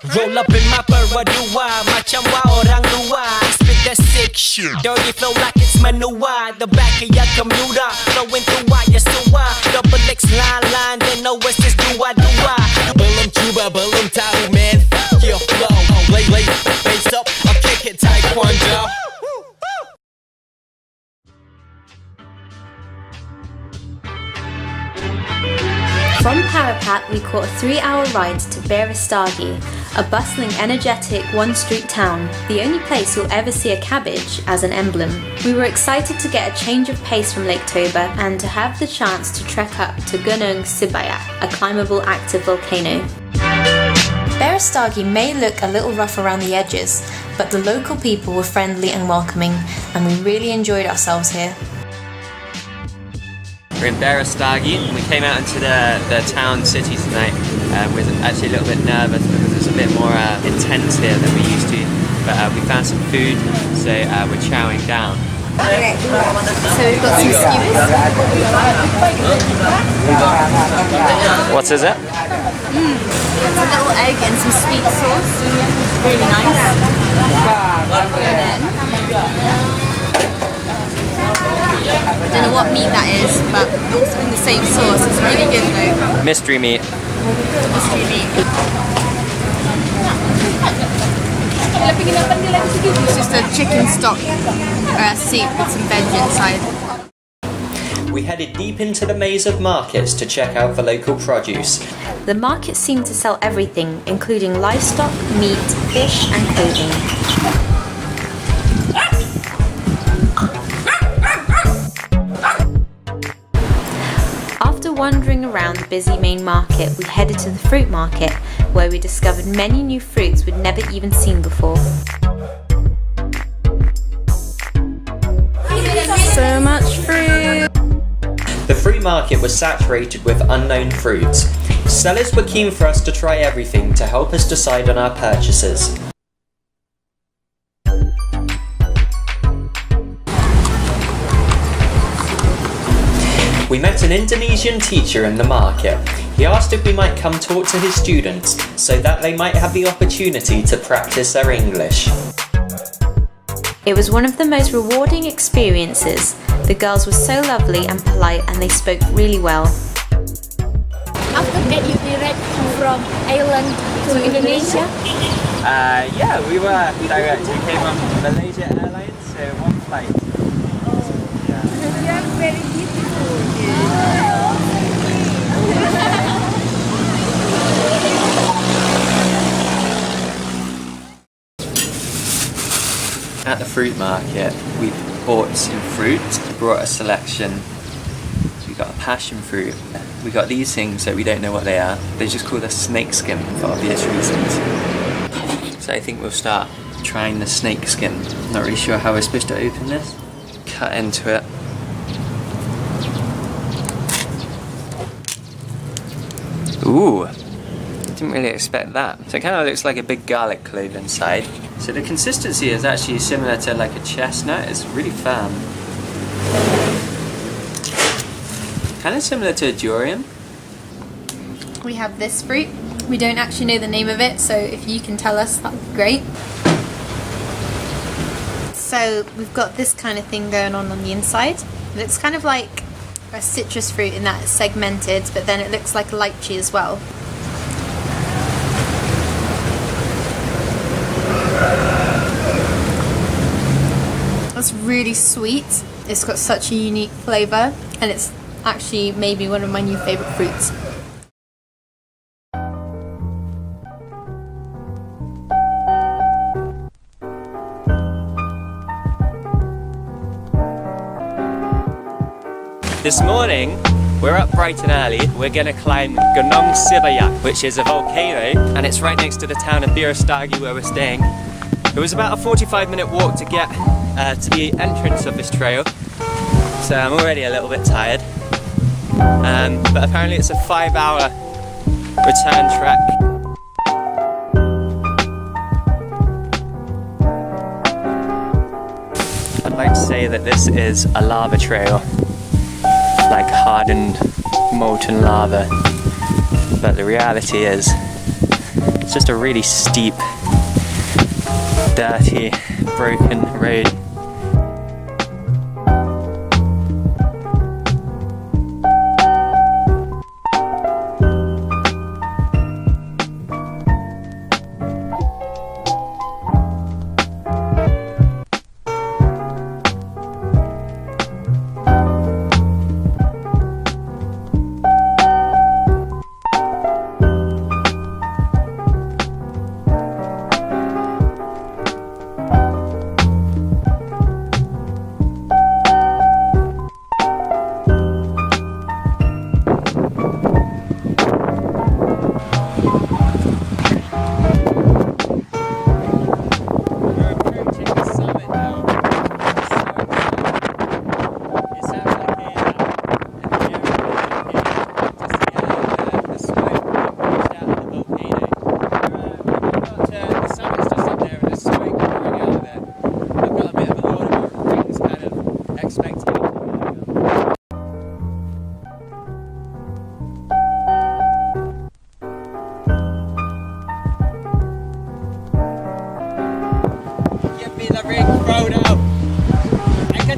Roll up in my berdua, macam orang luar. Spit that sick shit, dirty flow like it's manua. The back of your commuter, flowing through wire sewer. Double X line, they know it's just dua. Belum cuba, belum tahu man. Your flow, lay, bass up, I'm kicking taekwondo. From Parapat, we caught a 3-hour ride to Berastagi, a bustling, energetic, one-street town, the only place you'll ever see a cabbage as an emblem. We were excited to get a change of pace from Lake Toba and to have the chance to trek up to Gunung Sibayak, a climbable active volcano. Berastagi may look a little rough around the edges, but the local people were friendly and welcoming, and we really enjoyed ourselves here. We're in Berastagi. We came out into the town city tonight. We're actually a little bit nervous because it's a bit more intense here than we used to. But we found some food, so we're chowing down. Okay. So we've got some skewers. What is it? It's a little egg and some sweet sauce. Really nice. And then I don't know what meat that is, but also in the same sauce. It's really good though. Mystery meat. Mystery meat. It's just a chicken stock soup with some veg inside. We headed deep into the maze of markets to check out the local produce. The market seemed to sell everything, including livestock, meat, fish and clothing. Wandering around the busy main market, we headed to the fruit market, where we discovered many new fruits we'd never even seen before. So much fruit! The fruit market was saturated with unknown fruits. Sellers were keen for us to try everything to help us decide on our purchases. We met an Indonesian teacher in the market. He asked if we might come talk to his students so that they might have the opportunity to practice their English. It was one of the most rewarding experiences. The girls were so lovely and polite and they spoke really well. After that you direct from Ireland to Indonesia? Yeah, we were direct. We came on Malaysia Airlines, so one flight. You are very beautiful. At the fruit market, we bought some fruit, brought a selection. So we got a passion fruit. We got these things that we don't know what they are. They just call us snake skin for obvious reasons. So I think we'll start trying the snake skin. Not really sure how we're supposed to open this. Cut into it. Ooh, didn't really expect that. So it kind of looks like a big garlic clove inside. So the consistency is actually similar to like a chestnut. It's really firm. Kind of similar to a durian. We have this fruit. We don't actually know the name of it, so if you can tell us, that would be great. So we've got this kind of thing going on the inside. It looks kind of like a citrus fruit in that it's segmented, but then it looks like a lychee as well. It's really sweet. It's got such a unique flavour, and it's actually maybe one of my new favourite fruits. This morning, we're up bright and early. We're gonna climb Gunung Sibayak, which is a volcano, and it's right next to the town of Berastagi where we're staying. It was about a 45-minute walk to get to the entrance of this trail, so I'm already a little bit tired. But apparently it's a 5-hour return trek. I'd like to say that this is a lava trail. Like hardened molten lava, but the reality is it's It's just a really steep, dirty, broken road.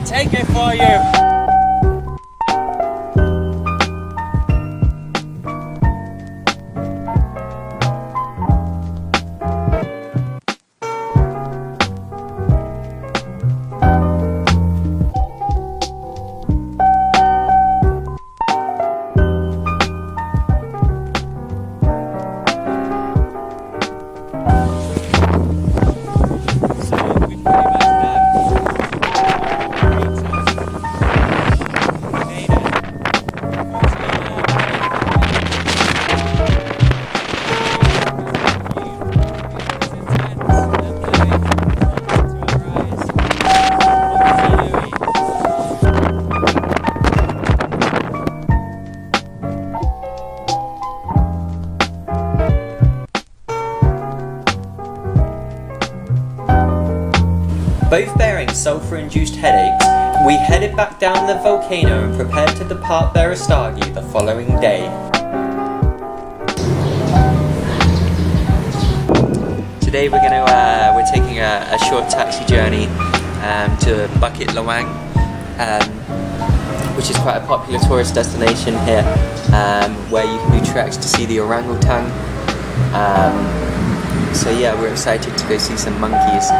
Take it for you. Both bearing sulfur-induced headaches, we headed back down the volcano and prepared to depart Berastagi the following day. Today we're taking a short taxi journey to Bukit Lawang, which is quite a popular tourist destination here, where you can do treks to see the orangutan. So yeah, we're excited to go see some monkeys.